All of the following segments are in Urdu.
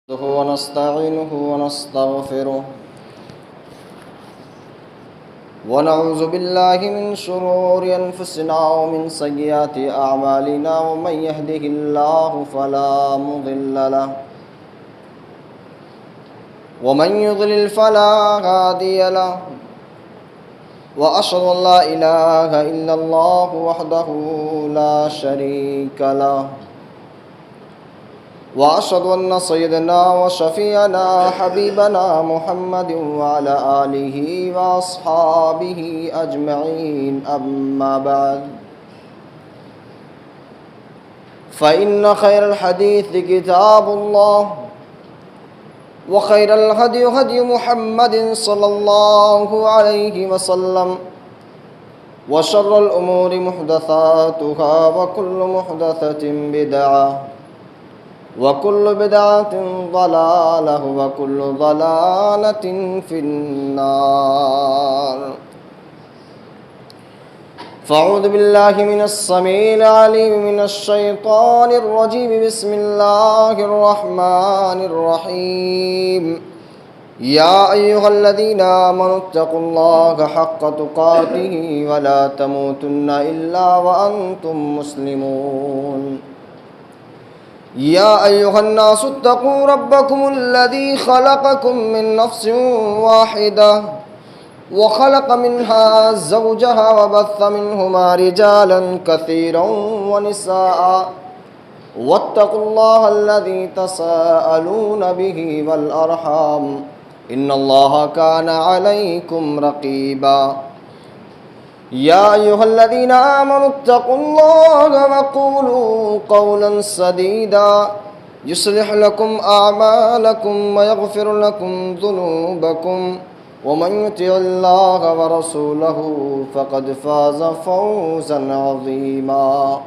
نحمده ونستعينه ونستغفره ونعوذ بالله من شرور أنفسنا ومن سيئات أعمالنا ومن يهده الله فلا مضل له ومن يضلل فلا هادي له وأشهد أن لا إله إلا الله وحده لا شريك له وأشهد أن سيدنا وشفيعنا حبيبنا محمد وعلى آله وأصحابه أجمعين أما بعد فإن خير الحديث كتاب الله وخير الهدي هدي محمد صلى الله عليه وسلم وشر الأمور محدثاتها وكل محدثة بدعة وكل بدعة ضلالة وكل ضلالة في النار فأعوذ بالله من السميع العليم من الشيطان الرجيم بسم الله الرحمن الرحيم يا أيها الذين آمنوا اتقوا الله حق تقاته ولا تموتن إلا وأنتم مسلمون يا أيها الناس اتقوا ربكم الذي خلقكم من نفس واحدة وخلق منها زوجها وبث منهما رجالا كثيرا ونساء واتقوا الله الذي تساءلون به والأرحام إن الله كان عليكم رقيبا يا أيها الذين آمنوا اتقوا الله وقولوا قولا سديدا يصلح لكم أعمالكم ويغفر لكم ذنوبكم ومن يطع الله ورسوله فقد فاز فوزا عظيما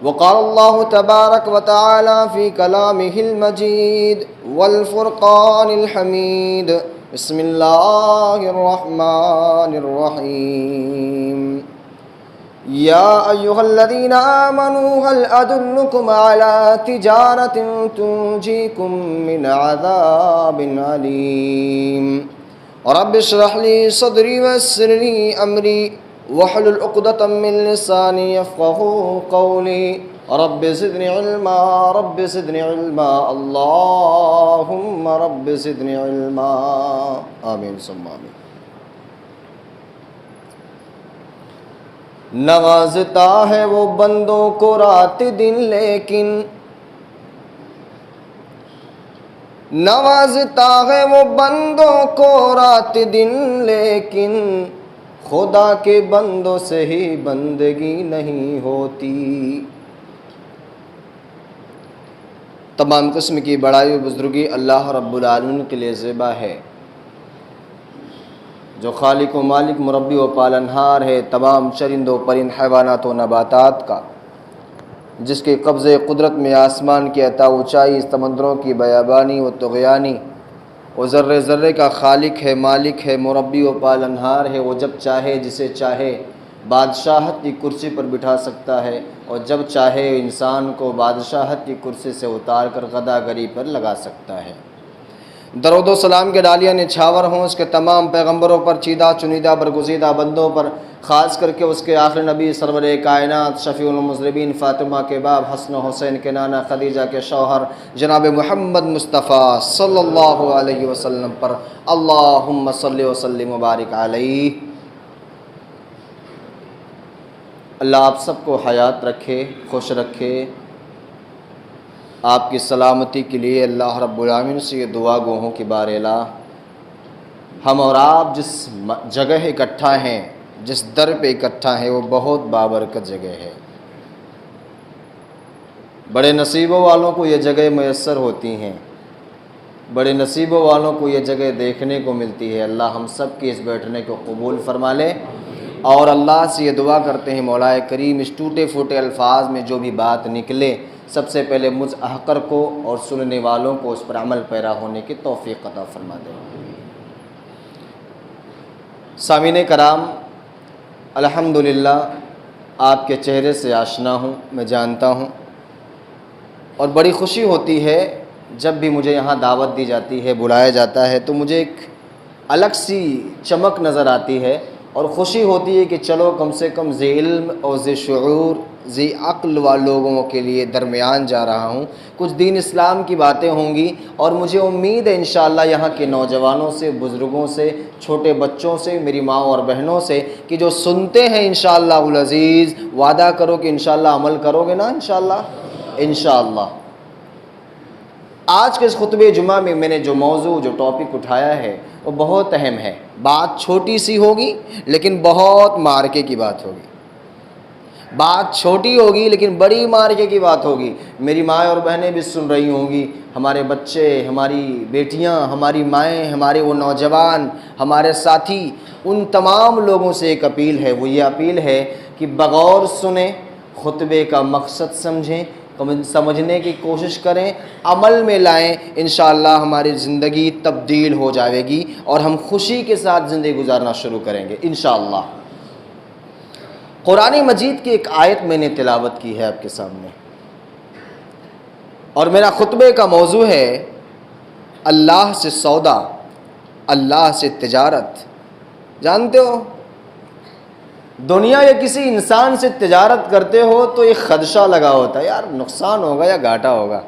وقال الله تبارك وتعالى في كلامه المجيد والفرقان الحميد بسم الله الرحمن الرحيم يا أيها الذين آمنوا هل أدلكم على تجارة تنجيكم من عذاب أليم رب اشرح لي صدري ويسر لي أمري واحلل عقدة من لساني يفقهوا قولي رب زدني علما رب زدني علما اللهم رب زدني علما آمین ثم آمین نوازتا ہے وہ بندوں کو رات دن لیکن نوازتا ہے وہ بندوں کو رات دن لیکن خدا کے بندوں سے ہی بندگی نہیں ہوتی تمام قسم کی بڑائی و بزرگی اللہ رب العالمین کے لیے زیبا ہے جو خالق و مالک مربی و پالنہار ہے تمام چرند و پرند حیوانات و نباتات کا، جس کے قبضے قدرت میں آسمان کی عطا اونچائی، سمندروں کی بیابانی و طغیانی، وہ ذرے ذرے کا خالق ہے، مالک ہے، مربی و پالنہار ہے۔ وہ جب چاہے جسے چاہے بادشاہت کی کرسی پر بٹھا سکتا ہے اور جب چاہے انسان کو بادشاہت کی کرسی سے اتار کر غداگری پر لگا سکتا ہے۔ درود و سلام کے ڈالیاں نچھاور ہوں اس کے تمام پیغمبروں پر، چیدہ چنیدہ برگزیدہ بندوں پر، خاص کر کے اس کے آخر نبی سرور کائنات شفیع المذنبین فاطمہ کے باپ حسن و حسین کے نانا خدیجہ کے شوہر جناب محمد مصطفیٰ صلی اللہ علیہ وسلم پر اللہم صلی وسلم وبارک علیہ۔ اللہ آپ سب کو حیات رکھے، خوش رکھے۔ آپ کی سلامتی کے لیے اللہ رب العالمین سے یہ دعا گو ہوں کہ بار الہ ہم اور آپ جس جگہ اکٹھا ہیں، جس در پہ اکٹھا ہیں، وہ بہت بابرکت جگہ ہے۔ بڑے نصیبوں والوں کو یہ جگہ میسر ہوتی ہیں، بڑے نصیبوں والوں کو یہ جگہ دیکھنے کو ملتی ہے۔ اللہ ہم سب کی اس بیٹھنے کو قبول فرما لے، اور اللہ سے یہ دعا کرتے ہیں مولا کریم اس ٹوٹے پھوٹے الفاظ میں جو بھی بات نکلے سب سے پہلے مجھ احقر کو اور سننے والوں کو اس پر عمل پیرا ہونے کی توفیق عطا فرما دے۔ سامعین کرام، الحمدللہ آپ کے چہرے سے آشنا ہوں، میں جانتا ہوں، اور بڑی خوشی ہوتی ہے جب بھی مجھے یہاں دعوت دی جاتی ہے، بلایا جاتا ہے، تو مجھے ایک الگ سی چمک نظر آتی ہے اور خوشی ہوتی ہے کہ چلو کم سے کم ذی علم اور ذی شعور ذی عقل والے لوگوں کے لیے درمیان جا رہا ہوں، کچھ دین اسلام کی باتیں ہوں گی، اور مجھے امید ہے انشاءاللہ یہاں کے نوجوانوں سے، بزرگوں سے، چھوٹے بچوں سے، میری ماں اور بہنوں سے کہ جو سنتے ہیں انشاءاللہ العزیز، وعدہ کرو کہ انشاءاللہ عمل کرو گے نا انشاءاللہ انشاءاللہ۔ آج کے اس خطبہ جمعہ میں نے جو موضوع جو ٹاپک اٹھایا ہے وہ بہت اہم ہے، بات چھوٹی سی ہوگی لیکن بہت مارکے کی بات ہوگی، بات چھوٹی ہوگی لیکن بڑی مارکے کی بات ہوگی۔ میری ماں اور بہنیں بھی سن رہی ہوں گی، ہمارے بچے، ہماری بیٹیاں، ہماری مائیں، ہمارے وہ نوجوان، ہمارے ساتھی، ان تمام لوگوں سے ایک اپیل ہے، وہ یہ اپیل ہے کہ بغور سنیں، خطبے کا مقصد سمجھیں، سمجھنے کی کوشش کریں، عمل میں لائیں، انشاءاللہ ہماری زندگی تبدیل ہو جائے گی اور ہم خوشی کے ساتھ زندگی گزارنا شروع کریں گے انشاءاللہ۔ قرآن مجید کی ایک آیت میں نے تلاوت کی ہے آپ کے سامنے، اور میرا خطبے کا موضوع ہے اللہ سے سودا، اللہ سے تجارت۔ جانتے ہو دنیا یا کسی انسان سے تجارت کرتے ہو تو ایک خدشہ لگا ہوتا ہے، یار نقصان ہوگا یا گھاٹا ہوگا،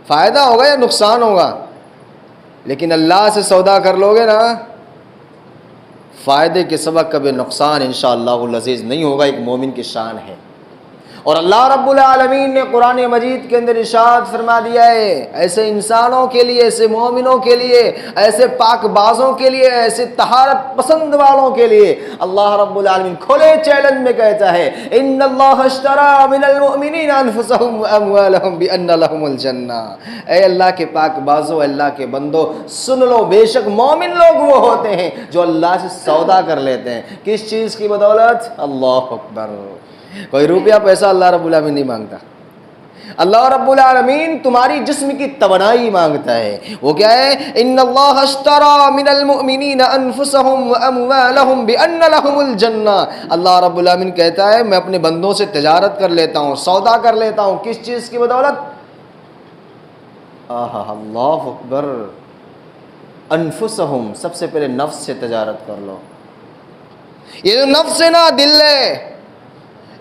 فائدہ ہوگا یا نقصان ہوگا، لیکن اللہ سے سودا کر لو گے نا، فائدے کے سبب کبھی نقصان انشاءاللہ العزیز نہیں ہوگا، ایک مومن کی شان ہے۔ اور اللہ رب العالمین نے قرآن مجید کے اندر ارشاد فرما دیا ہے، ایسے انسانوں کے لیے، ایسے مومنوں کے لیے، ایسے پاک بازوں کے لیے، ایسے طہارت پسند والوں کے لیے اللہ رب العالمین کھلے چیلنج میں کہتا ہے، ان اللہ اشتری من المؤمنین انفسهم واموالهم بان لهم الجنہ۔ اے اللہ کے پاک بازوں، اللہ کے بندو، سن لو، بے شک مومن لوگ وہ ہوتے ہیں جو اللہ سے سودا کر لیتے ہیں۔ کس چیز کی بدولت؟ اللہ اکبر۔ کوئی روپیہ پیسہ اللہ رب العالمین نہیں مانگتا، اللہ رب العالمین تمہاری جسم کی توانائی مانگتا ہے۔ وہ کیا ہے؟ ان اللہ اشتری من المؤمنین انفسهم واموالهم بان لهم الجنہ۔ اللہ رب العالمین کہتا ہے میں اپنے بندوں سے تجارت کر لیتا ہوں، سودا کر لیتا ہوں، کس چیز کی بدولت؟ اللہ اکبر۔ انفسهم، سب سے پہلے نفس سے تجارت کر لو۔ یہ جو نفس ہے نا، دل ہے،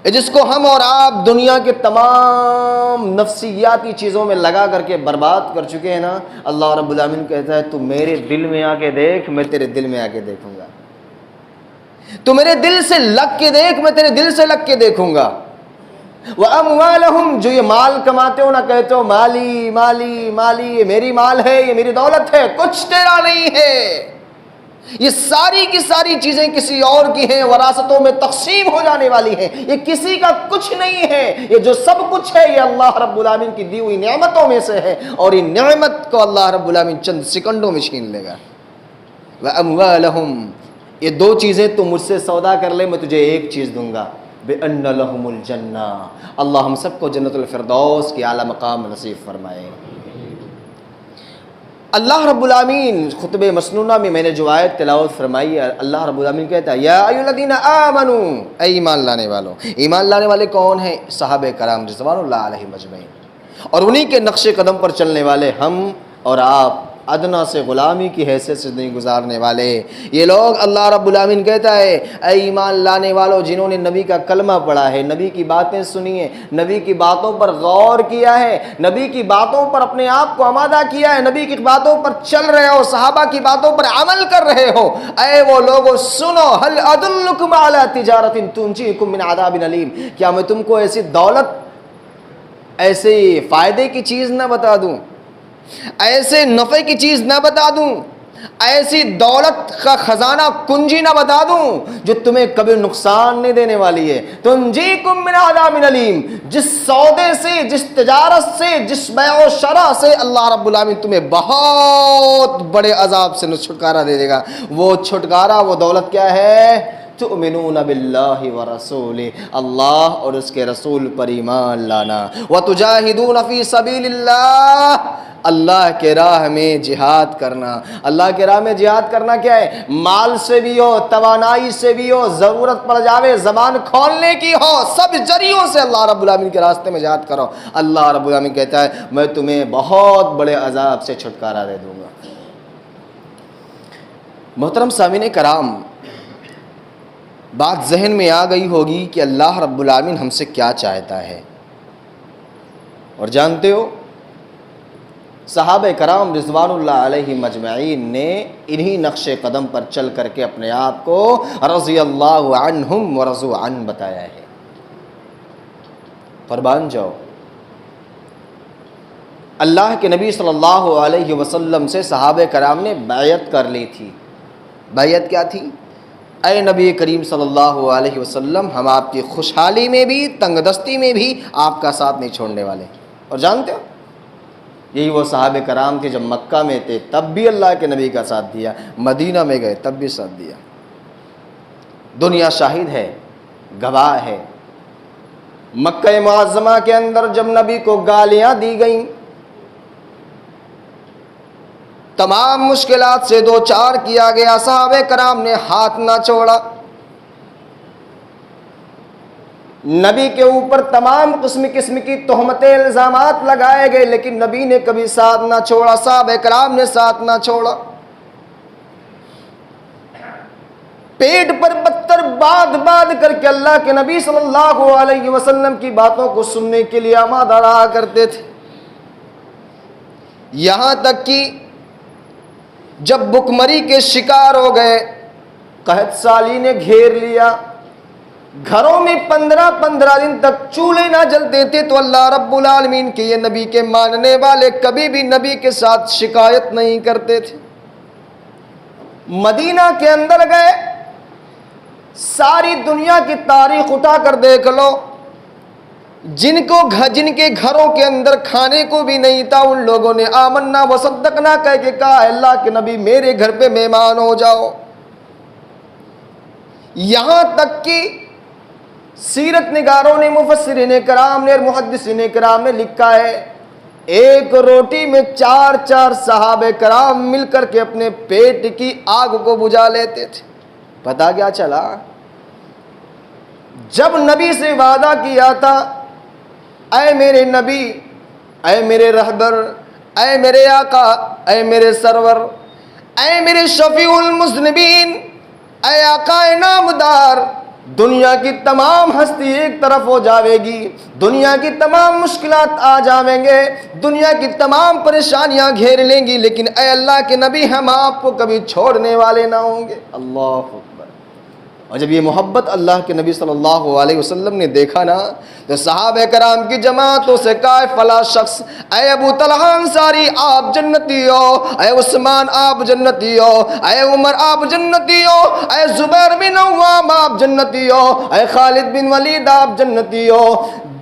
جس کو ہم اور آپ دنیا کے تمام نفسیاتی چیزوں میں لگا کر کے برباد کر چکے ہیں نا، اللہ رب العالمین کہتا ہے تو میرے دل میں آ کے دیکھ، میں تیرے دل میں آ کے دیکھوں گا، تو میرے دل سے لگ کے دیکھ، میں تیرے دل سے لگ کے دیکھوں گا۔ وَأَمْوَالَهُمْ، جو یہ مال کماتے ہو نہ کہتے ہو مالی مالی مالی، یہ میری مال ہے، یہ میری دولت ہے، کچھ تیرا نہیں ہے، یہ ساری کی ساری چیزیں کسی اور کی ہیں، وراثتوں میں تقسیم ہو جانے والی ہیں، یہ کسی کا کچھ نہیں ہے، یہ جو سب کچھ ہے یہ اللہ رب العالمین کی دی ہوئی نعمتوں میں سے ہے، اور ان نعمت کو اللہ رب العالمین چند سیکنڈوں میں چھین لے گا۔ وَأَمْوَالَهُمْ، یہ دو چیزیں تو مجھ سے سودا کر لے، میں تجھے ایک چیز دوں گا، بِأَنَّ لَهُمُ الْجَنَّةِ، اللہ ہم سب کو جنت الفردوس کی اعلیٰ مقام نصیب فرمائے۔ اللہ رب العالمین خطبہ مسنونہ میں نے جو آیت تلاوت فرمائی ہے، اللہ رب العالمین کہتا ہے یا ایھا الذین آمنوا، اے ایمان لانے والوں۔ ایمان لانے والے کون ہیں؟ صحابہ کرام رضوان اللہ علیہم اجمعین، اور انہی کے نقش قدم پر چلنے والے ہم اور آپ، ادنا سے غلامی کی حیثیت سے نہیں گزارنے والے یہ لوگ۔ اللہ رب العالمین کہتا ہے اے ایمان لانے والوں جنہوں نے نبی کا کلمہ پڑھا ہے، نبی کی باتیں سنی ہیں، نبی کی باتوں پر غور کیا ہے، نبی کی باتوں پر اپنے آپ کو آمادہ کیا ہے، نبی کی باتوں پر چل رہے ہو، صحابہ کی باتوں پر عمل کر رہے ہو، اے وہ لوگوں سنو، هل ادلکم علی تجارت تنجیکم من عذاب علیم، کیا میں تم کو ایسی دولت، ایسے فائدے کی چیز نہ بتا دوں، ایسے نفع کی چیز نہ بتا دوں، ایسی دولت کا خزانہ کنجی نہ بتا دوں جو تمہیں کبھی نقصان نہیں دینے والی ہے۔ تنجیکم من عذاب علیم، جس سودے سے، جس تجارت سے، جس بیع و شرع سے اللہ رب العالمین تمہیں بہت بڑے عذاب سے چھٹکارا دے دے گا۔ وہ چھٹکارا، وہ دولت کیا ہے؟ تؤمنون باللہ ورسولہ، اللہ اور اس کے رسول پر ایمان لانا، وتجاہدون فی سبیل اللہ، اللہ کے راہ میں جہاد کرنا۔ اللہ کے راہ میں جہاد کرنا کیا ہے؟ مال سے بھی ہو، توانائی سے بھی ہو، ضرورت پڑ جاوے زبان کھولنے کی ہو، سب ذریعوں سے اللہ رب العالمین کے راستے میں جہاد کرو۔ اللہ رب العالمین کہتا ہے میں تمہیں بہت بڑے عذاب سے چھٹکارا دے دوں گا۔ محترم سامعین کرام، بات ذہن میں آ گئی ہوگی کہ اللہ رب العالمین ہم سے کیا چاہتا ہے، اور جانتے ہو صحابہ کرام رضوان اللہ علیہ مجمعین نے انہی نقش قدم پر چل کر کے اپنے آپ کو رضی اللہ عنہم ورضوا عنہ بتایا ہے۔ قربان جاؤ، اللہ کے نبی صلی اللہ علیہ وسلم سے صحابہ کرام نے بیعت کر لی تھی۔ بیعت کیا تھی؟ اے نبی کریم صلی اللہ علیہ وسلم، ہم آپ کی خوشحالی میں بھی تنگ دستی میں بھی آپ کا ساتھ نہیں چھوڑنے والے۔ اور جانتے ہو یہی وہ صحابہ کرام تھے جب مکہ میں تھے تب بھی اللہ کے نبی کا ساتھ دیا، مدینہ میں گئے تب بھی ساتھ دیا۔ دنیا شاہد ہے، گواہ ہے، مکہ معظمہ کے اندر جب نبی کو گالیاں دی گئیں، تمام مشکلات سے دو چار کیا گیا، صحابہ کرام نے ہاتھ نہ چھوڑا، نبی کے اوپر تمام قسم کی تہمتیں الزامات لگائے گئے، لیکن نبی نے کبھی ساتھ نہ چھوڑا، صحابہ کرام نے ساتھ نہ چھوڑا۔ پیٹ پر پتھر باندھ کر کے اللہ کے نبی صلی اللہ علیہ وسلم کی باتوں کو سننے کے لیے آمادہ رہا کرتے تھے، یہاں تک کہ جب بھوکمری کے شکار ہو گئے، قحط سالی نے گھیر لیا، گھروں میں 15 دن تک چولہے نہ جلتے تھے، تو اللہ رب العالمین کے یہ نبی کے ماننے والے کبھی بھی نبی کے ساتھ شکایت نہیں کرتے تھے۔ مدینہ کے اندر گئے، ساری دنیا کی تاریخ اٹھا کر دیکھ لو، جن کے گھروں کے اندر کھانے کو بھی نہیں تھا، ان لوگوں نے آمنا وصدقنا کہہ کے کہا اللہ کے نبی میرے گھر پہ مہمان ہو جاؤ۔ یہاں تک کہ سیرت نگاروں نے، مفسرین کرام نے اور محدثین کرام نے لکھا ہے ایک روٹی میں 4 صحابہ کرام مل کر کے اپنے پیٹ کی آگ کو بجھا لیتے تھے۔ پتہ کیا چلا؟ جب نبی سے وعدہ کیا تھا اے میرے نبی، اے میرے رہبر، اے میرے آقا، اے میرے سرور، اے میرے شفیع المذنبین، اے آقا نامدار، دنیا کی تمام ہستی ایک طرف ہو جاوے گی، دنیا کی تمام مشکلات آ جاویں گے، دنیا کی تمام پریشانیاں گھیر لیں گی، لیکن اے اللہ کے نبی ہم آپ کو کبھی چھوڑنے والے نہ ہوں گے۔ اللہ اکبر۔ اور جب یہ محبت اللہ کے نبی صلی اللہ علیہ وسلم نے دیکھا نا، تو صحابہ کرام کی جماعتوں سے کہا فلا شخص، اے ابو طلحہ انصاری آپ جنتی ہو، اے عثمان آپ جنتی ہو، اے عمر آپ جنتی ہو، اے زبیر بن عوام آپ جنتی ہو، اے خالد بن ولید آپ جنتی ہو۔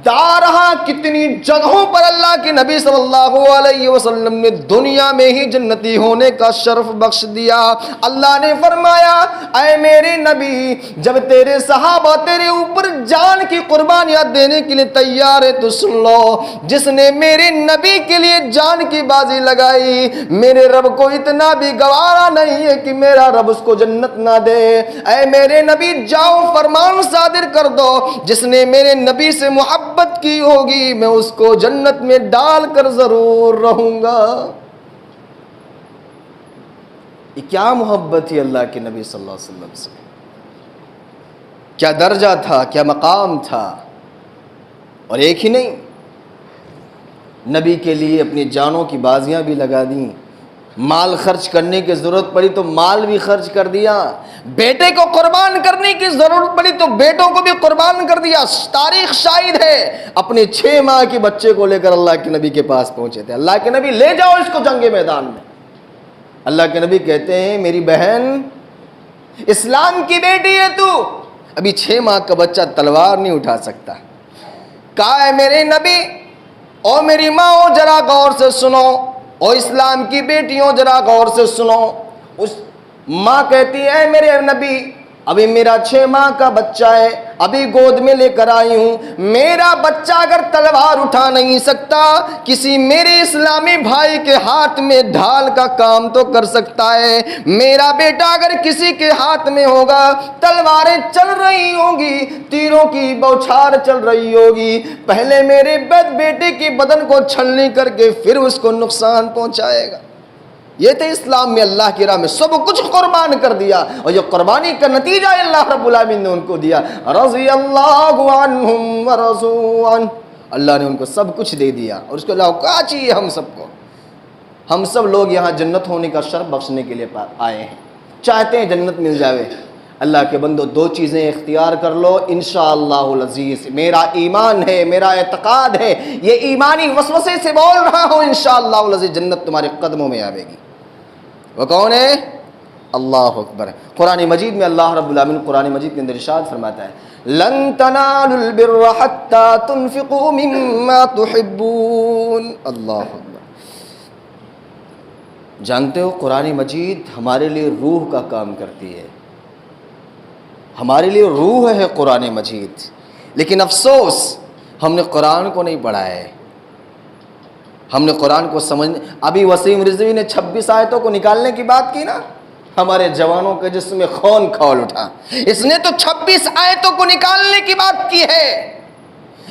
دارہا کتنی جگہوں پر اللہ کے نبی صلی اللہ علیہ وسلم نے دنیا میں ہی جنتی ہونے کا شرف بخش دیا۔ اللہ نے فرمایا اے میرے نبی، جب تیرے صحابہ تیرے اوپر جان کی قربانیاں دینے کے لیے تیار ہے تو سن لو، جس نے میرے نبی کے لیے جان کی بازی لگائی، میرے رب کو اتنا بھی گوارا نہیں ہے کہ میرا رب اس کو جنت نہ دے۔ اے میرے نبی جاؤ فرمان صادر کر دو، جس نے میرے نبی سے محبت کی ہوگی میں اس کو جنت میں ڈال کر ضرور رہوں گا۔ یہ کیا محبت تھی اللہ کے نبی صلی اللہ علیہ وسلم سے، کیا درجہ تھا، کیا مقام تھا۔ اور ایک ہی نہیں، نبی کے لیے اپنی جانوں کی بازیاں بھی لگا دیں، مال خرچ کرنے کی ضرورت پڑی تو مال بھی خرچ کر دیا، بیٹے کو قربان کرنے کی ضرورت پڑی تو بیٹوں کو بھی قربان کر دیا۔ تاریخ شاہد ہے، اپنے 6 ماہ کے بچے کو لے کر اللہ کے نبی کے پاس پہنچے تھے، اللہ کے نبی لے جاؤ اس کو جنگ میدان میں۔ اللہ کے نبی کہتے ہیں میری بہن اسلام کی بیٹی ہے تو، ابھی 6 ماہ کا بچہ تلوار نہیں اٹھا سکتا۔ کہا ہے میرے نبی او میری ماں او ذرا غور سے سنو، او اسلام کی بیٹیوں ذرا غور سے سنو۔ اس ماں کہتی ہے میرے نبی ابھی میرا 6 ماہ کا بچہ ہے، ابھی گود میں لے کر آئی ہوں، میرا بچہ اگر تلوار اٹھا نہیں سکتا، کسی میرے اسلامی بھائی کے ہاتھ میں ڈھال کا کام تو کر سکتا ہے، میرا بیٹا اگر کسی کے ہاتھ میں ہوگا، تلواریں چل رہی ہوں گی، تیروں کی بوچھار چل رہی ہوگی، پہلے میرے بیٹے کے بدن کو چھلنی کر کے پھر اس کو نقصان پہنچائے گا۔ یہ تھے اسلام میں اللہ کی راہ میں سب کچھ قربان کر دیا، اور یہ قربانی کا نتیجہ اللہ رب العالمین نے ان کو دیا، رضی اللہ عنہم ورضوا عنہ، اللہ نے ان کو سب کچھ دے دیا، اور اس کے علاوہ کیا چاہیے ہم سب کو؟ ہم سب لوگ یہاں جنت ہونے کا شرف بخشنے کے لیے آئے ہیں، چاہتے ہیں جنت مل جاوے۔ اللہ کے بندو 2 چیزیں اختیار کر لو انشاءاللہ العزیز، میرا ایمان ہے، میرا اعتقاد ہے، یہ ایمانی وسوسے سے بول رہا ہوں، انشاءاللہ العزیز جنت تمہارے قدموں میں آئے گی۔ وہ کون ہے؟ اللہ اکبر۔ قرآن مجید میں اللہ رب العالمین قرآن مجید کے اندر ارشاد فرماتا ہے لن تنالوا البر حتى تنفقوا مما تحبون۔ اللہ اکبر۔ جانتے ہو قرآن مجید ہمارے لیے روح کا کام کرتی ہے، ہمارے لیے روح ہے قرآن مجید، لیکن افسوس ہم نے قرآن کو نہیں پڑھا ہے، ہم نے قرآن کو سمجھ۔ ابھی وسیم رضوی نے 26 آیتوں کو نکالنے کی بات کی نا، ہمارے جوانوں کے جسم میں خون کھول اٹھا، اس نے تو 26 آیتوں کو نکالنے کی بات کی ہے،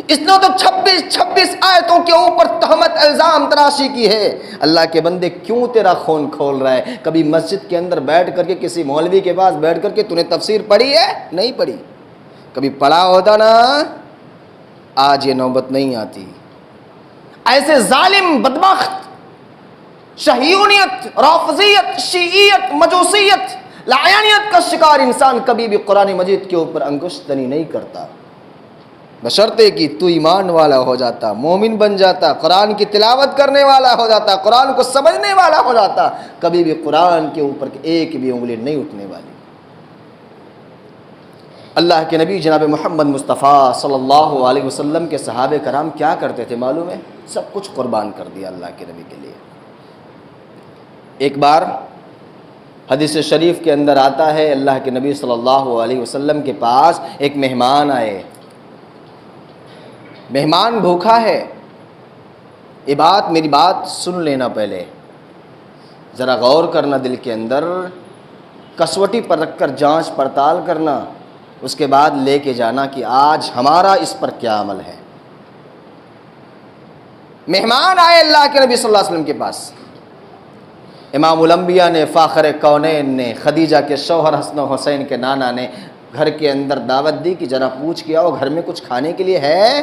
اس نے تو 26 آیتوں کے اوپر تہمت الزام تراشی کی ہے۔ اللہ کے بندے کیوں تیرا خون کھول رہا ہے؟ کبھی مسجد کے اندر بیٹھ کر کے کسی مولوی کے پاس بیٹھ کر کے تو نے تفسیر پڑھی ہے؟ نہیں پڑھی۔ کبھی پڑھا ہوتا نا آج یہ نوبت نہیں آتی۔ ایسے ظالم بدبخت شیعیت، رافضیت، شیعیت، مجوسیت، لعینیت کا شکار انسان کبھی بھی قرآن مجید کے اوپر انگشت تنی نہیں کرتا، بشرطے کہ تو ایمان والا ہو جاتا، مومن بن جاتا، قرآن کی تلاوت کرنے والا ہو جاتا، قرآن کو سمجھنے والا ہو جاتا، کبھی بھی قرآن کے اوپر ایک بھی انگلی نہیں اٹھنے والی۔ اللہ کے نبی جناب محمد مصطفیٰ صلی اللہ علیہ وسلم کے صحابہ کرام کیا کرتے تھے معلوم ہے؟ سب کچھ قربان کر دیا اللہ کے نبی کے لیے۔ ایک بار حدیث شریف کے اندر آتا ہے اللہ کے نبی صلی اللہ علیہ وسلم کے پاس ایک مہمان آئے، مہمان بھوکا ہے۔ یہ بات میری بات سن لینا، پہلے ذرا غور کرنا، دل کے اندر کسوٹی پر رکھ کر جانچ پڑتال کرنا، اس کے بعد لے کے جانا کہ آج ہمارا اس پر کیا عمل ہے۔ مہمان آئے اللہ کے نبی صلی اللہ علیہ وسلم کے پاس، امام الانبیاء نے، فاخر کونین نے، خدیجہ کے شوہر حسن و حسین کے نانا نے گھر کے اندر دعوت دی کہ ذرا پوچھ کے آؤ گھر میں کچھ کھانے کے لیے ہے؟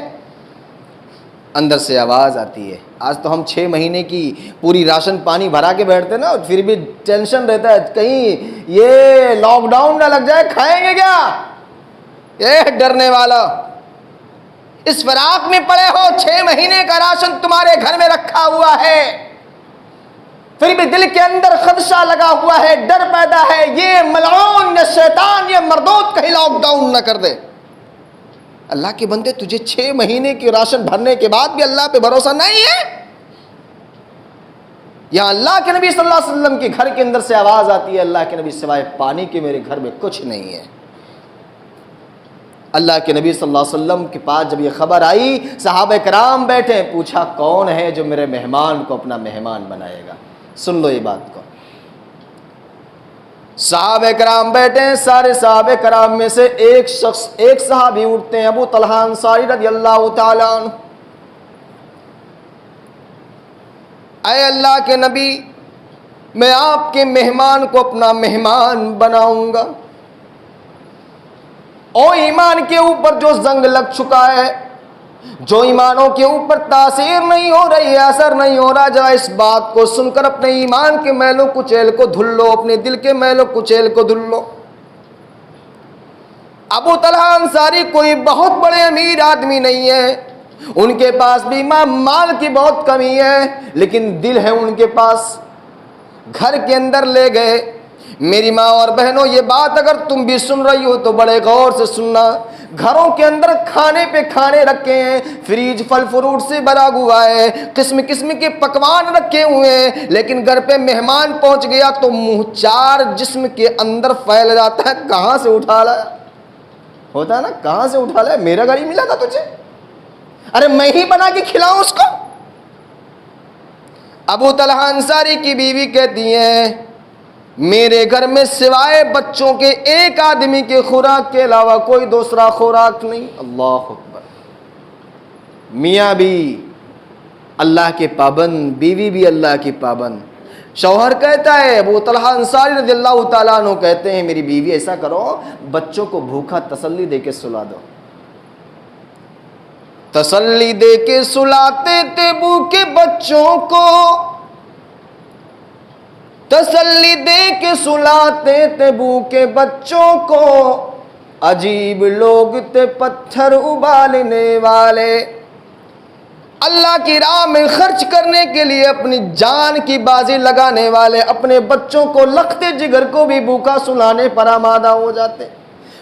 اندر سے آواز آتی ہے، آج تو ہم 6 مہینے کی پوری راشن پانی بھرا کے بیٹھتے نا، پھر بھی ٹینشن رہتا ہے کہیں یہ لاک ڈاؤن نہ لگ جائے، کھائیں گے کیا؟ یہ ڈرنے والا، اس فراق میں پڑے ہو، 6 مہینے کا راشن تمہارے گھر میں رکھا ہوا ہے، پھر بھی دل کے اندر خدشہ لگا ہوا ہے، ڈر پیدا ہے، یہ ملعون، یہ شیطان، یہ مردود کہیں لاک ڈاؤن نہ کر دے۔ اللہ کے بندے تجھے 6 مہینے کی راشن بھرنے کے بعد بھی اللہ پہ بھروسہ نہیں ہے؟ یہاں اللہ کے نبی صلی اللہ علیہ وسلم کے گھر کے اندر سے آواز آتی ہے، اللہ کے نبی سوائے پانی کے میرے گھر میں کچھ نہیں ہے۔ اللہ کے نبی صلی اللہ علیہ وسلم کے پاس جب یہ خبر آئی، صحابہ کرام بیٹھے، پوچھا کون ہے جو میرے مہمان کو اپنا مہمان بنائے گا؟ سن لو یہ بات کو، صحابہ کرام بیٹھے ہیں، سارے صحابہ کرام میں سے ایک شخص، ایک صحابی اٹھتے ہیں، ابو طلحہ انصاری رضی اللہ تعالیٰ عنہ، اے اللہ کے نبی میں آپ کے مہمان کو اپنا مہمان بناؤں گا، او ایمان کے اوپر جو زنگ لگ چکا ہے، جو ایمانوں کے اوپر تاثیر نہیں ہو رہی ہے، اثر نہیں ہو رہا، جا اس بات کو سن کر اپنے ایمان کے میل و کچیل کو دھل لو، اپنے دل کے میل و کچیل کو دھل لو۔ ابو طلحہ انصاری کوئی بہت بڑے امیر آدمی نہیں ہے، ان کے پاس بھی مال کی بہت کمی ہے، لیکن دل ہے ان کے پاس۔ گھر کے اندر لے گئے، میری ماں اور بہنوں یہ بات اگر تم بھی سن رہی ہو تو بڑے غور سے سننا، گھروں کے اندر کھانے پہ کھانے رکھے ہیں، فریج پھل فروٹ سے بھرا ہوا ہے، قسم قسم کے پکوان رکھے ہوئے ہیں، لیکن گھر پہ مہمان پہنچ گیا تو منہ چار جسم کے اندر پھیل جاتا ہے، کہاں سے اٹھا لایا؟ ہوتا ہے نا، کہاں سے اٹھا لایا؟ میرا گھر ہی ملا تھا تجھے، ارے میں ہی بنا کے کھلاؤں اس کو۔ ابو طلحہ انصاری کی بیوی کہتی ہیں میرے گھر میں سوائے بچوں کے ایک آدمی کے خوراک کے علاوہ کوئی دوسرا خوراک نہیں۔ اللہ اکبر۔ میاں بھی اللہ کے پابند، بیوی بھی اللہ کی پابند۔ شوہر کہتا ہے، ابو طلحہ انصاری رضی اللہ تعالیٰ عنہ کہتے ہیں میری بیوی ایسا کرو بچوں کو بھوکا تسلی دے کے سلا دو۔ تسلی دے کے سلاتے تھے بھوکے بچوں کو، تسلی دے کے سلاتے تھے بھوکے بچوں کو، عجیب لوگ تھے پتھر ابالنے والے۔ اللہ کی راہ میں خرچ کرنے کے لیے اپنی جان کی بازی لگانے والے اپنے بچوں کو لختے جگر کو بھی بھوکا سلانے پر آمادہ ہو جاتے۔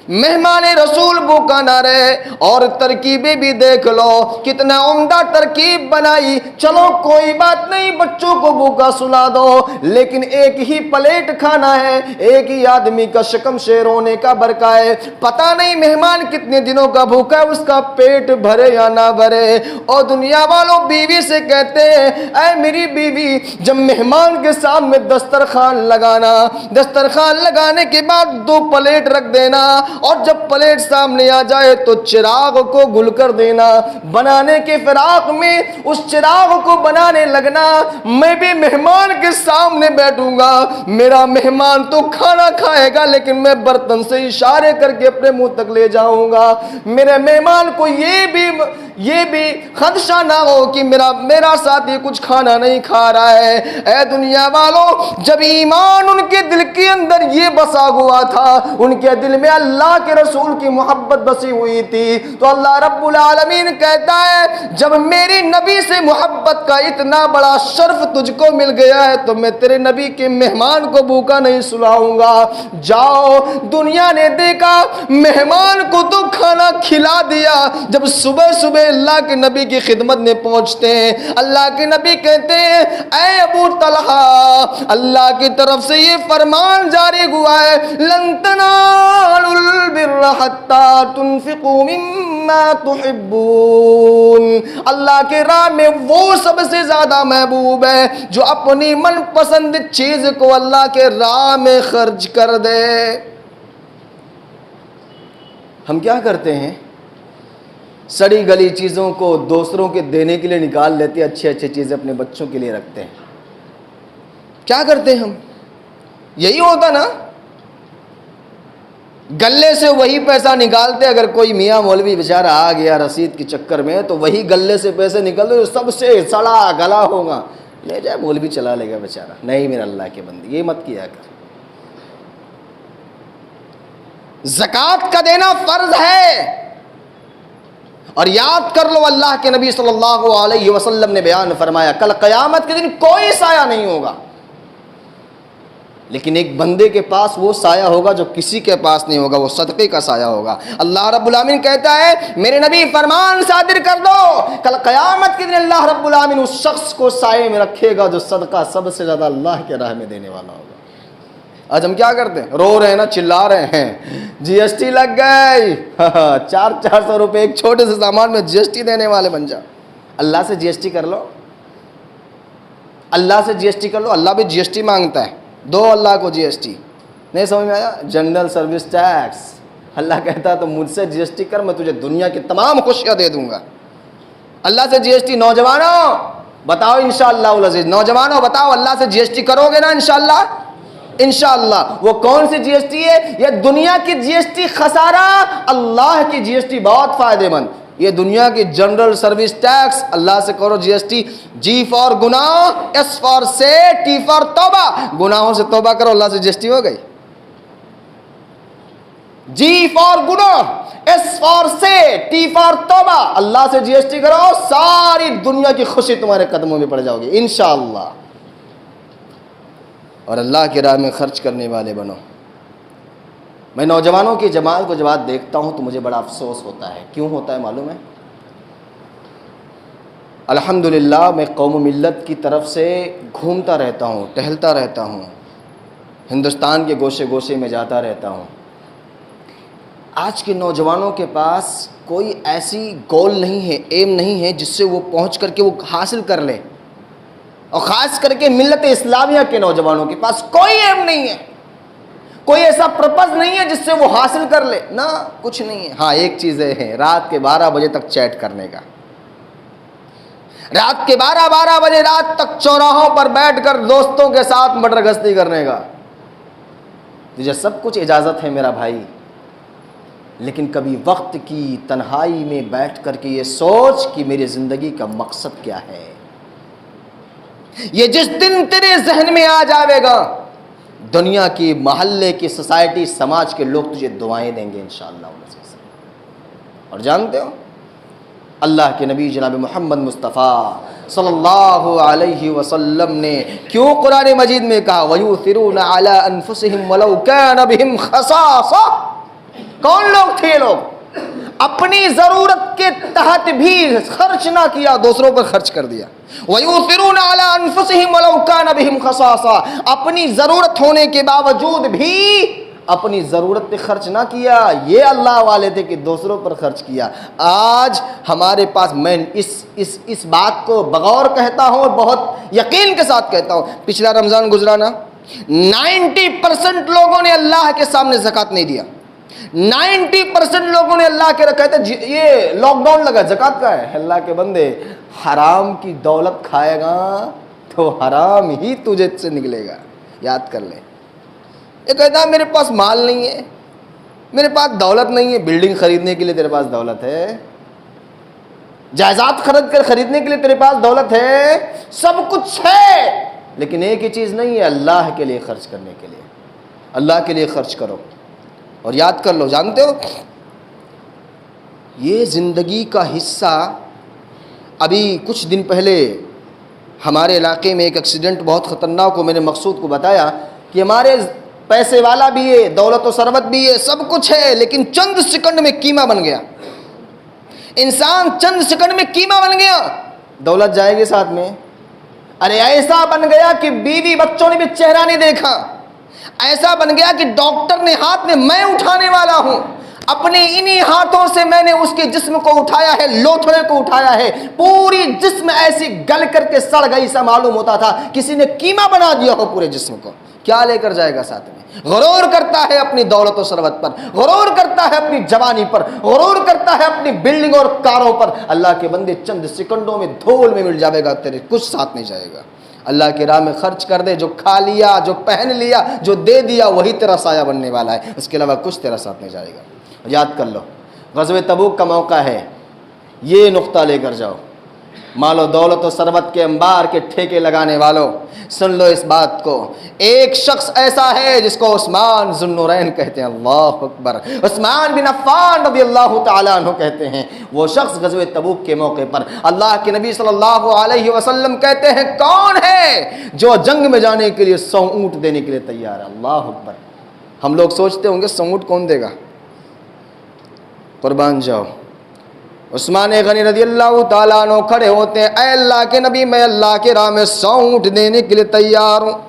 مہمان رسول بھوکا نہ رہے، اور ترکیبیں بھی دیکھ لو کتنا عمدہ ترکیب بنائی۔ چلو کوئی بات نہیں بچوں کو بھوکا سلا دو، لیکن ایک ہی پلیٹ کھانا ہے، ایک ہی آدمی کا شکم شیر ہونے کا برقع ہے، پتہ نہیں مہمان کتنے دنوں کا بھوکا ہے، اس کا پیٹ بھرے یا نہ بھرے۔ اور دنیا والوں بیوی سے کہتے ہیں اے میری بیوی، جب مہمان کے سامنے دسترخوان لگانا، دسترخوان لگانے کے بعد 2 پلیٹ رکھ دینا، اور جب پلیٹ سامنے آ جائے تو چراغ کو گل کر دینا، بنانے کے فراق میں اس چراغ کو بنانے لگنا۔ میں بھی مہمان کے سامنے بیٹھوں گا، میرا مہمان تو کھانا کھائے گا لیکن میں برتن سے اشارے کر کے اپنے منہ تک لے جاؤں گا، میرے مہمان کو یہ بھی خدشہ نہ ہو کہ میرا ساتھی کچھ کھانا نہیں کھا رہا ہے۔ اے دنیا والوں، جب ایمان ان کے دل کے اندر یہ بسا ہوا تھا، ان کے دل میں اللہ کے رسول کی محبت بسی ہوئی تھی، تو اللہ رب العالمین کہتا ہے جب میری نبی سے محبت کا اتنا بڑا شرف تجھ کو مل گیا ہے تو میں تیرے نبی کے مہمان کو بھوکا نہیں سلاؤں گا۔ جاؤ، دنیا نے دیکھا مہمان کو تو کھانا کھلا دیا، جب صبح صبح اللہ کے نبی کی خدمت میں پہنچتے ہیں، اللہ کے نبی کہتے ہیں اے ابو طلحہ، اللہ کی طرف سے یہ فرمان جاری ہوا ہے لن تنالوا البر حتى تنفقوا مما تحبون۔ اللہ کے راہ میں وہ سب سے زیادہ محبوب ہے جو اپنی من پسند چیز کو اللہ کے راہ میں خرچ کر دے۔ ہم کیا کرتے ہیں؟ سڑی گلی چیزوں کو دوسروں کے دینے کے لیے نکال لیتے ہیں، اچھی اچھی چیزیں اپنے بچوں کے لیے رکھتے ہیں۔ کیا کرتے ہیں ہم؟ یہی ہوتا نا، گلے سے وہی پیسہ نکالتے، اگر کوئی میاں مولوی بیچارہ آ گیا رسید کے چکر میں تو وہی گلے سے پیسے نکلتے جو سب سے سڑا گلا ہوگا لے جائے مولوی چلا لے گا بیچارہ۔ نہیں میرا اللہ کے بندے، یہ مت کیا کر۔ زکوٰۃ کا دینا فرض ہے، اور یاد کر لو اللہ کے نبی صلی اللہ علیہ وسلم نے بیان فرمایا کل قیامت کے دن کوئی سایہ نہیں ہوگا، لیکن ایک بندے کے پاس وہ سایہ ہوگا جو کسی کے پاس نہیں ہوگا، وہ صدقے کا سایہ ہوگا۔ اللہ رب العالمین کہتا ہے میرے نبی فرمان صادر کر دو، کل قیامت کے دن اللہ رب العالمین اس شخص کو سائے میں رکھے گا جو صدقہ سب سے زیادہ اللہ کے راہ میں دینے والا ہوگا۔ آج ہم کیا کرتے ہیں؟ رو رہے ہیں نا، چلا رہے ہیں جی ایس ٹی لگ گئی، 400 روپے ایک چھوٹے سے سامان میں جی ایس ٹی دینے والے بن جا۔ اللہ سے جی ایس ٹی کر لو، اللہ سے جی ایس ٹی کر لو، اللہ بھی جی ایس ٹی مانگتا ہے، دو اللہ کو جی ایس ٹی۔ نہیں سمجھ میں آیا؟ جنرل سروس ٹیکس، اللہ کہتا ہے تو مجھ سے جی ایس ٹی کر، میں تجھے دنیا کی تمام خوشیاں دے دوں گا۔ اللہ سے جی ایس ٹی۔ نوجوانوں بتاؤ انشاءاللہ العزیز، نوجوانوں بتاؤ اللہ سے جی ایس ٹی کرو گے نا انشاءاللہ؟ انشاءاللہ۔ وہ کون سی جی ایس ٹی ہے؟ یہ دنیا کی جی ایس ٹی خسارہ، اللہ کی جی ایس ٹی بہت فائدے مند۔ یہ دنیا کی جنرل سروس ٹیکس، اللہ سے کرو جی ایس ٹی، جی فار گناہ، ایس فار سے، ٹی فار توبہ، گناہوں سے توبہ کرو، اللہ سے جی ایس ٹی ہو گئی۔ جی فار گناہ، ایس فار سے، ٹی فار توبہ، اللہ سے جی ایس ٹی کرو، ساری دنیا کی خوشی تمہارے قدموں میں پڑ جاؤ گی انشاءاللہ۔ اور اللہ کی راہ میں خرچ کرنے والے بنو۔ میں نوجوانوں کی جماعت کو جب دیکھتا ہوں تو مجھے بڑا افسوس ہوتا ہے. کیوں ہوتا ہے معلوم ہے؟ الحمدللہ میں قوم و ملت کی طرف سے گھومتا رہتا ہوں، ٹہلتا رہتا ہوں، ہندوستان کے گوشے گوشے میں جاتا رہتا ہوں. آج کے نوجوانوں کے پاس کوئی ایسی گول نہیں ہے، ایم نہیں ہے جس سے وہ پہنچ کر کے وہ حاصل کر لے. اور خاص کر کے ملت اسلامیہ کے نوجوانوں کے پاس کوئی ایم نہیں ہے، کوئی ایسا پرپز نہیں ہے جس سے وہ حاصل کر لے. نہ کچھ نہیں ہے. ہاں ایک چیز ہے، رات کے 12 بجے تک چیٹ کرنے کا. رات کے 12 بجے رات تک چوراہوں پر بیٹھ کر دوستوں کے ساتھ مٹر گشتی کرنے کا. تجھے سب کچھ اجازت ہے میرا بھائی، لیکن کبھی وقت کی تنہائی میں بیٹھ کر کے یہ سوچ کہ میری زندگی کا مقصد کیا ہے. یہ جس دن تیرے ذہن میں آ جاوے گا، دنیا کی، محلے کی، سوسائٹی، سماج کے لوگ تجھے دعائیں دیں گے انشاءاللہ. اور جانتے ہو اللہ کے نبی جناب محمد مصطفیٰ صلی اللہ علیہ وسلم نے کیوں قرآن مجید میں کہا وَيُؤْثِرُونَ عَلَىٰ أَنفُسِهِمْ وَلَوْ كَانَ بِهِمْ خَصَاصَةٌ. کون لوگ تھے یہ لوگ؟ اپنی ضرورت کے تحت بھی خرچ نہ کیا، دوسروں پر خرچ کر دیا. وَيُؤْثِرُونَ عَلَىٰ أَنفُسِهِمْ وَلَوْ كَانَ بِهِمْ خَصَاصَةٌ. اپنی ضرورت ہونے کے باوجود بھی اپنی ضرورت پہ خرچ نہ کیا. یہ اللہ والے تھے کہ دوسروں پر خرچ کیا. آج ہمارے پاس، میں اس بات کو بغور کہتا ہوں اور بہت یقین کے ساتھ کہتا ہوں، پچھلا رمضان گزرا نا، 90% لوگوں نے اللہ کے سامنے زکوٰۃ نہیں دیا. 90% لوگوں نے اللہ کے کہتے یہ لاک ڈاؤن لگا، زکوٰۃ کا ہے. اللہ کے بندے، حرام کی دولت کھائے گا تو حرام ہی تجھے سے نکلے گا. یاد کر لے. یہ کہتا ہے میرے پاس مال نہیں ہے، میرے پاس دولت نہیں ہے. بلڈنگ خریدنے کے لیے تیرے پاس دولت ہے، جائیداد خریدنے کے لیے تیرے پاس دولت ہے، سب کچھ ہے، لیکن ایک ہی چیز نہیں ہے، اللہ کے لیے خرچ کرنے کے لیے. اللہ کے لیے خرچ کرو. اور یاد کر لو، جانتے ہو یہ زندگی کا حصہ. ابھی کچھ دن پہلے ہمارے علاقے میں ایک ایکسیڈنٹ بہت خطرناک ہو. میں نے مقصود کو بتایا کہ ہمارے پیسے والا بھی ہے، دولت و ثروت بھی ہے، سب کچھ ہے، لیکن چند سیکنڈ میں قیمہ بن گیا. انسان چند سیکنڈ میں قیمہ بن گیا. دولت جائے گی ساتھ میں. ارے ایسا بن گیا کہ بیوی بچوں نے بھی چہرہ نہیں دیکھا. ایسا بن گیا کہ ڈاکٹر نے ہاتھ میں میں اٹھانے والا ہوں، اپنے انہی ہاتھوں سے میں نے اس کے جسم کو اٹھایا ہے، لوتھڑے کو اٹھایا ہے. پوری جسم ایسی گل کر کے سڑ گئی سا معلوم ہوتا تھا کسی نے قیمہ بنا دیا ہو پورے جسم کو. کیا لے کر جائے گا ساتھ میں؟ غرور کرتا ہے اپنی دولت و ثروت پر، غرور کرتا ہے اپنی جوانی پر، غرور کرتا ہے اپنی بلڈنگ اور کاروں پر. اللہ کے بندے، چند سیکنڈوں میں دھول میں مل جائے گا، تیرے کچھ ساتھ نہیں جائے گا. اللہ کی راہ میں خرچ کر دے. جو کھا لیا، جو پہن لیا، جو دے دیا، وہی تیرا سایہ بننے والا ہے. اس کے علاوہ کچھ تیرا ساتھ نہیں جائے گا. یاد کر لو، غزوہ تبوک کا موقع ہے، یہ نقطہ لے کر جاؤ. مال و دولت و ثروت کے انبار کے ٹھیکے لگانے والوں، سن لو اس بات کو. ایک شخص ایسا ہے جس کو عثمان ذو النورین کہتے ہیں. اللہ اکبر. عثمان بن عفان رضی اللہ تعالیٰ عنہ کہتے ہیں. وہ شخص غزوہ تبوک کے موقع پر اللہ کے نبی صلی اللہ علیہ وسلم کہتے ہیں کون ہے جو جنگ میں جانے کے لیے 100 اونٹ دینے کے لیے تیار ہے. اللہ اکبر. ہم لوگ سوچتے ہوں گے 100 اونٹ کون دے گا؟ قربان جاؤ. عثمان غنی رضی اللہ تعالیٰ عنہ کھڑے ہوتے ہیں، اے اللہ کے نبی، میں اللہ کے راہ میں 100 اونٹ دینے کے لیے تیار ہوں.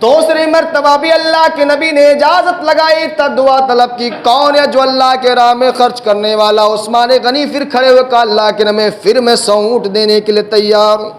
دوسری مرتبہ بھی اللہ کے نبی نے اجازت لگائی، دعا طلب کی، کون ہے جو اللہ کے راہ میں خرچ کرنے والا؟ عثمان غنی پھر کھڑے ہوئے کہا اللہ کے نبی، پھر میں 100 اونٹ دینے کے لیے تیار ہوں.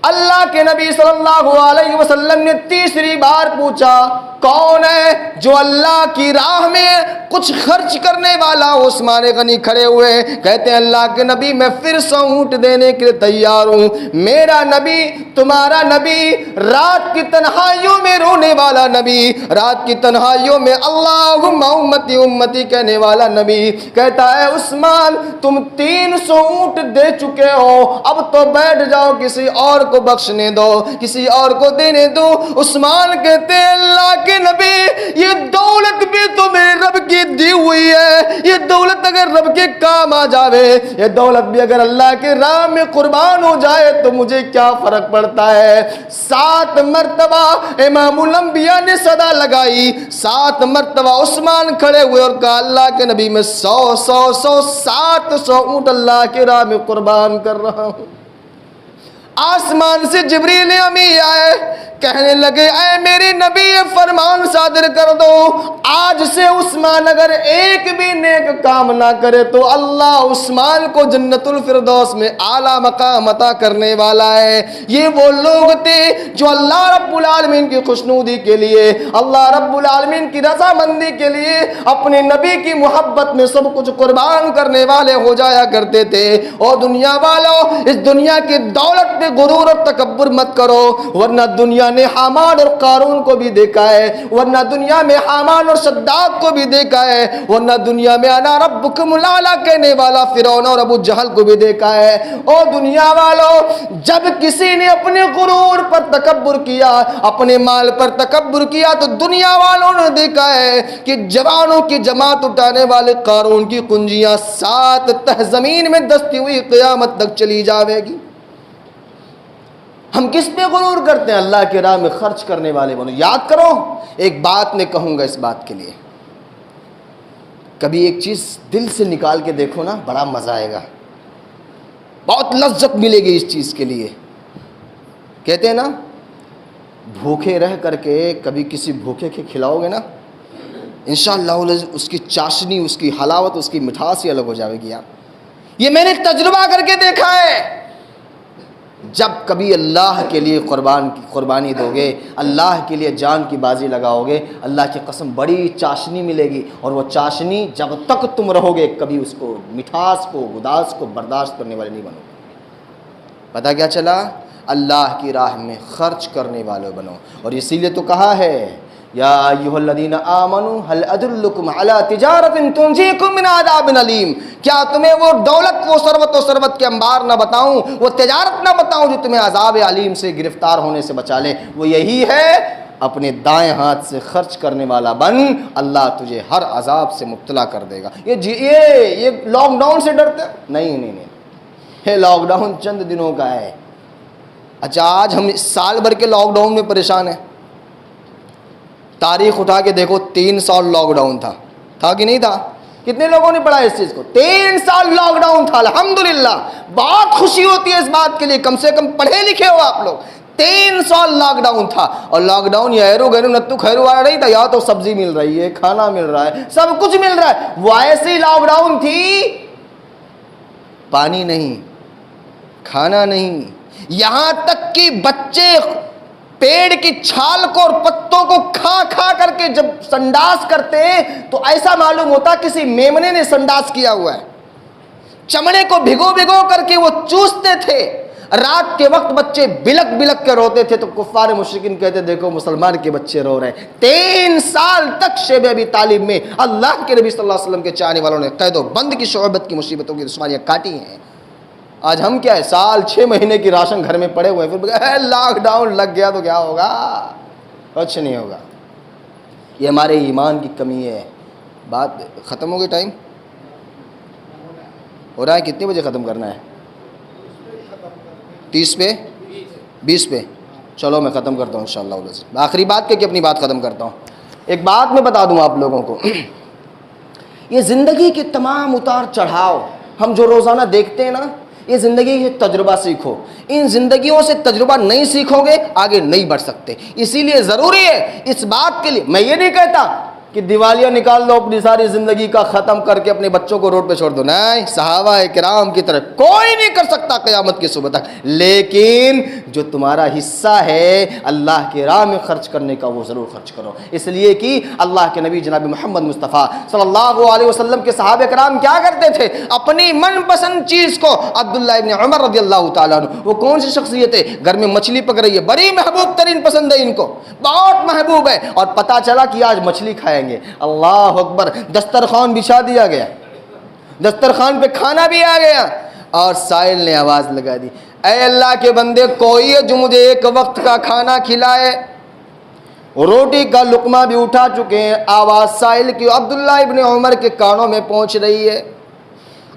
اللہ کے نبی صلی اللہ علیہ وسلم نے تیسری بار پوچھا کون ہے جو اللہ کی راہ میں کچھ خرچ کرنے والا؟ عثمان غنی کھڑے ہوئے کہتے ہیں اللہ کے نبی، میں پھر 100 اونٹ دینے کے لیے تیار ہوں. میرا نبی، تمہارا نبی، رات کی تنہائیوں میں رونے والا نبی، رات کی تنہائیوں میں اللہم امتی امتی کہنے والا نبی کہتا ہے عثمان تم 300 اونٹ دے چکے ہو، اب تو بیٹھ جاؤ، کسی اور کو بخشنے دو، کسی اور کو دینے دو۔ عثمان کہتے ہیں اللہ کے نبی یہ دولت بھی تو میرے رب کی دی ہوئی ہے، یہ دولت اگر رب کے کام آ جاوے، یہ دولت بھی اگر اللہ کے راہ میں قربان ہو جائے تو مجھے کیا فرق پڑتا ہے۔ 7 مرتبہ امام الانبیاء نے صدا لگائی، 7 مرتبہ عثمان کھڑے ہوئے اور کہا اللہ کے نبی میں 700 اونٹ اللہ کے راہ میں قربان کر رہا ہوں۔ آسمان سے جبریل امی آئے، کہنے لگے اے میری نبی یہ فرمان صادر کر دو، آج سے عثمان اگر ایک بھی نیک کام نہ کرے تو اللہ عثمان کو جنت الفردوس میں اعلیٰ مقام عطا کرنے والا ہے۔ یہ وہ لوگ تھے جو اللہ رب العالمین کی خوشنودی کے لیے، اللہ رب العالمین کی رضامندی کے لیے اپنے نبی کی محبت میں سب کچھ قربان کرنے والے ہو جایا کرتے تھے۔ اور دنیا والوں، اس دنیا کی دولت پہ غرور اور تکبر مت کرو، ورنہ دنیا نے حامان اور قارون کو بھی دیکھا ہے، ورنہ دنیا میں حامان اور شداد کو بھی دیکھا ہے، ورنہ دنیا میں انا ربکم الاعلی کہنے والا فرعون اور ابو جہل کو بھی دیکھا ہے۔ اور دنیا والوں، جب کسی نے اپنے غرور پر تکبر کیا، اپنے مال پر تکبر کیا، تو دنیا والوں نے دیکھا ہے کہ جوانوں کی جماعت اٹھانے والے قارون کی کنجیاں 7 تہ زمین میں دستی ہوئی قیامت تک چلی جاوے گی۔ ہم کس پہ غرور کرتے ہیں؟ اللہ کے راہ میں خرچ کرنے والے بنو۔ یاد کرو، ایک بات میں کہوں گا اس بات کے لیے، کبھی ایک چیز دل سے نکال کے دیکھو نا، بڑا مزہ آئے گا، بہت لذت ملے گی اس چیز کے لیے۔ کہتے ہیں نا، بھوکے رہ کر کے کبھی کسی بھوکے کے کھلاؤ گے نا، انشاءاللہ اس کی چاشنی، اس کی حلاوت، اس کی مٹھاس ہی الگ ہو جائے گی۔ یہ میں نے تجربہ کر کے دیکھا ہے۔ جب کبھی اللہ کے لیے قربانی دو گے، اللہ کے لیے جان کی بازی لگاؤ گے، اللہ کی قسم بڑی چاشنی ملے گی، اور وہ چاشنی جب تک تم رہو گے کبھی اس کو، مٹھاس کو، گداس کو برداشت کرنے والے نہیں بنو گے۔ پتہ کیا چلا؟ اللہ کی راہ میں خرچ کرنے والے بنو۔ اور اسی لیے تو کہا ہے یا ایھا الذین آمنوا هل ادلکم علی تجارۃ تنجیکم من عذاب علیم، کیا تمہیں وہ دولت، وہ ثروت کے انبار نہ بتاؤں، وہ تجارت نہ بتاؤں جو تمہیں عذاب علیم سے، گرفتار ہونے سے بچا لے؟ وہ یہی ہے، اپنے دائیں ہاتھ سے خرچ کرنے والا بن، اللہ تجھے ہر عذاب سے مبتلا کر دے گا۔ یہ لاک ڈاؤن سے ڈرتے؟ نہیں، یہ لاک ڈاؤن چند دنوں کا ہے۔ اچھا، آج ہم سال بھر کے لاک ڈاؤن میں پریشان ہیں۔ تاریخ اٹھا کے دیکھو، 3 سال لاک ڈاؤن تھا کہ نہیں تھا؟ کتنے لوگوں نے پڑھا اس چیز کو؟ 3 سال لاک ڈاؤن تھا، الحمدللہ، بہت خوشی ہوتی ہے اس بات کے لیے، کم سے کم پڑھے لکھے ہو آپ لوگ۔ 3 سال لاک ڈاؤن تھا، اور لاک ڈاؤن یہ ایرو گیرو نتو خیرو والا نہیں تھا، یا تو سبزی مل رہی ہے، کھانا مل رہا ہے، سب کچھ مل رہا ہے۔ وہ ایسی لاک ڈاؤن تھی، پانی نہیں، کھانا نہیں، یہاں تک کہ بچے پیڑ کی چھال کو اور پتوں کو کھا کھا کر کے جب سنڈاس کرتے تو ایسا معلوم ہوتا کسی میمنے نے سنڈاس کیا ہوا ہے۔ چمڑے کو بھگو کر کے وہ چوستے تھے۔ رات کے وقت بچے بلک بلک کے روتے تھے تو کفار مشرکین کہتے دیکھو مسلمان کے بچے رو رہے ہیں۔ 3 سال تک شیب ابی طالب میں اللہ کے نبی صلی اللہ علیہ وسلم کے چاہنے والوں نے قید و بند کی شعبت کی مصیبتوں کی دشواریاں کاٹی ہیں۔ آج ہم کیا ہے، سال 6 مہینے کی راشن گھر میں پڑے ہوئے ہیں، پھر لاک ڈاؤن لگ گیا تو کیا ہوگا؟ کچھ نہیں ہوگا۔ یہ ہمارے ایمان کی کمی ہے۔ بات ختم ہو گئی، ٹائم ہو رہا ہے، کتنے بجے ختم کرنا ہے؟ 30 پہ 20 پہ؟ چلو میں ختم کرتا ہوں انشاءاللہ۔ آخری بات کہ اپنی بات ختم کرتا ہوں۔ ایک بات میں بتا دوں آپ لوگوں کو، یہ زندگی کے تمام اتار چڑھاؤ ہم جو روزانہ دیکھتے ہیں نا، یہ زندگی سے تجربہ سیکھو۔ ان زندگیوں سے تجربہ نہیں سیکھو گے آگے نہیں بڑھ سکتے۔ اسی لیے ضروری ہے اس بات کے لیے، میں یہ نہیں کہتا کہ دیوالیاں نکال دو اپنی ساری زندگی کا، ختم کر کے اپنے بچوں کو روڈ پہ چھوڑ دو، نہیں، صحابہ کرام کی طرح کوئی نہیں کر سکتا قیامت کی صبح تک، لیکن جو تمہارا حصہ ہے اللہ کے راہ میں خرچ کرنے کا وہ ضرور خرچ کرو۔ اس لیے کہ اللہ کے نبی جناب محمد مصطفیٰ صلی اللہ علیہ وسلم کے صحابہ کرام کیا کرتے تھے؟ اپنی من پسند چیز کو، عبداللہ ابن عمر رضی اللہ تعالیٰ عنہ، وہ کون سی شخصیت ہے؟ گھر میں مچھلی پک رہی ہے، بڑی محبوب ترین پسند ہے ان کو، بہت محبوب ہے، اور پتہ چلا کہ آج مچھلی کھائیں گے، اللہ اکبر، دسترخوان بچھا دیا گیا، دسترخوان پہ کھانا بھی آ گیا، اور سائل نے آواز لگا دی، اے اللہ کے بندے کوئی ہے جو مجھے ایک وقت کا کھانا کھلائے؟ روٹی کا لقمہ بھی اٹھا چکے ہیں، آواز سائل کی عبداللہ ابن عمر کے کانوں میں پہنچ رہی ہے۔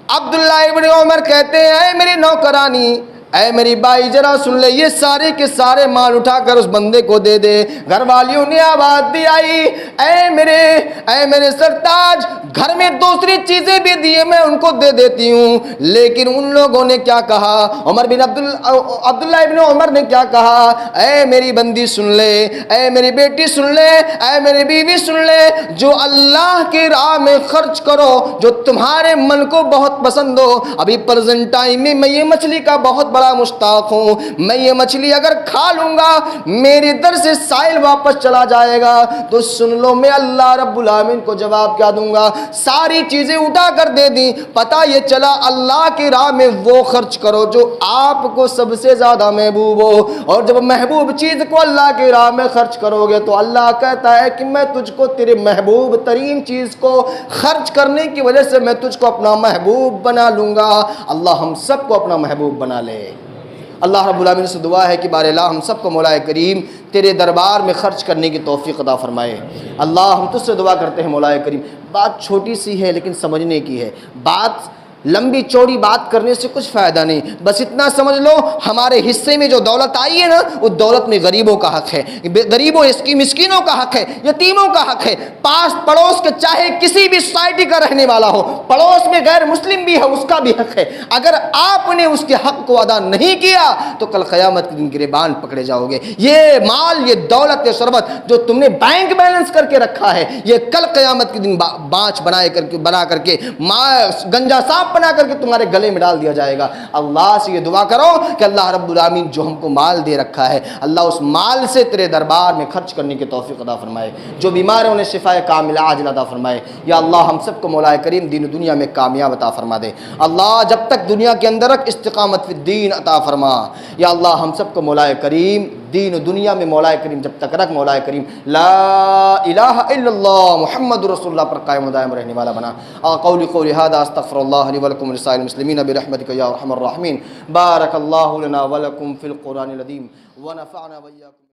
عبداللہ ابن عمر کہتے ہیں اے میری نوکرانی، اے میری بائی ذرا سن لے، یہ سارے کے سارے مال اٹھا کر اس بندے کو دے دے۔ گھر والیوں نے آواز دی آئی اے میرے سرتاج، گھر میں دوسری چیزیں بھی دیے میں ان کو دے دیتی ہوں، لیکن ان لوگوں نے کیا کہا؟ عبداللہ ابن عمر نے کیا کہا؟ اے میری بندی سن لے، اے میری بیٹی سن لے، اے میری بیوی سن لے، جو اللہ کی راہ میں خرچ کرو جو تمہارے من کو بہت پسند ہو۔ ابھی پریزنٹ ٹائم میں یہ مچھلی کا بہت بڑا مشتاق ہوں، میں یہ مچھلی اگر کھا لوں گا میری در سے سائل واپس چلا جائے گا، تو سن لو میں اللہ رب العالمین کو جواب کیا دوں گا؟ ساری چیزیں اٹھا کر دے دی، پتہ یہ چلا اللہ کی راہ میں وہ خرچ کرو جو آپ کو سب سے زیادہ محبوب ہو، اور جب محبوب چیز کو اللہ کی راہ میں خرچ کرو گے تو اللہ کہتا ہے کہ میں تجھ کو تیرے محبوب ترین چیز کو خرچ کرنے کی وجہ سے میں تجھ کو اپنا محبوب بنا لوں گا۔ اللہ ہم سب کو اپنا محبوب بنا لے۔ اللہ رب العالمین سے دعا ہے کہ بار اللہ ہم سب کو مولا کریم تیرے دربار میں خرچ کرنے کی توفیق عطا فرمائے۔ اللہ ہم تجھ سے دعا کرتے ہیں مولا کریم، بات چھوٹی سی ہے لیکن سمجھنے کی ہے، بات لمبی چوڑی بات کرنے سے کچھ فائدہ نہیں، بس اتنا سمجھ لو ہمارے حصے میں جو دولت آئی ہے نا، اس دولت میں غریبوں کا حق ہے، غریبوں مسکینوں کا حق ہے، یتیموں کا حق ہے، پاس پڑوس کے چاہے کسی بھی سوسائٹی کا رہنے والا ہو، پڑوس میں غیر مسلم بھی ہے اس کا بھی حق ہے۔ اگر آپ نے اس کے حق کو ادا نہیں کیا تو کل قیامت کے دن گریبان پکڑے جاؤ گے۔ یہ مال، یہ دولت، یہ ثروت جو تم نے بینک بیلنس کر کے رکھا ہے، یہ کل قیامت کے دن بانچ بنا کر کے گنجا صاحب بنا کر کے تمہارے گلے میں ڈال دیا جائے گا۔ اللہ سے یہ دعا کرو کہ اللہ رب العالمین جو ہم کو مال دے رکھا ہے، اللہ اس مال سے تیرے دربار میں خرچ کرنے کی توفیق عطا فرمائے، جو بیمار ہیں انہیں شفائے کاملہ عاجلہ عطا فرمائے۔ یا اللہ ہم سب کو مولا کریم دین و دنیا میں کامیاب عطا فرما دے۔ اللہ جب تک دنیا کے اندر رکھ استقامت فی الدین عطا فرما۔ یا اللہ ہم سب کو مولا کریم دین و دنیا میں مولا کریم جب تک رکھ، مولا کریم لا الہ الا اللہ محمد رسول اللہ پر قائم و دائم رہنے والا بنا۔ قولی ھذا استغفر اللہ لی ولکم ولسائر المسلمین برحمتک یا ارحم الراحمین۔ بارک اللہ لنا ولکم فی القرآن العظیم ونفعنا وإیاکم۔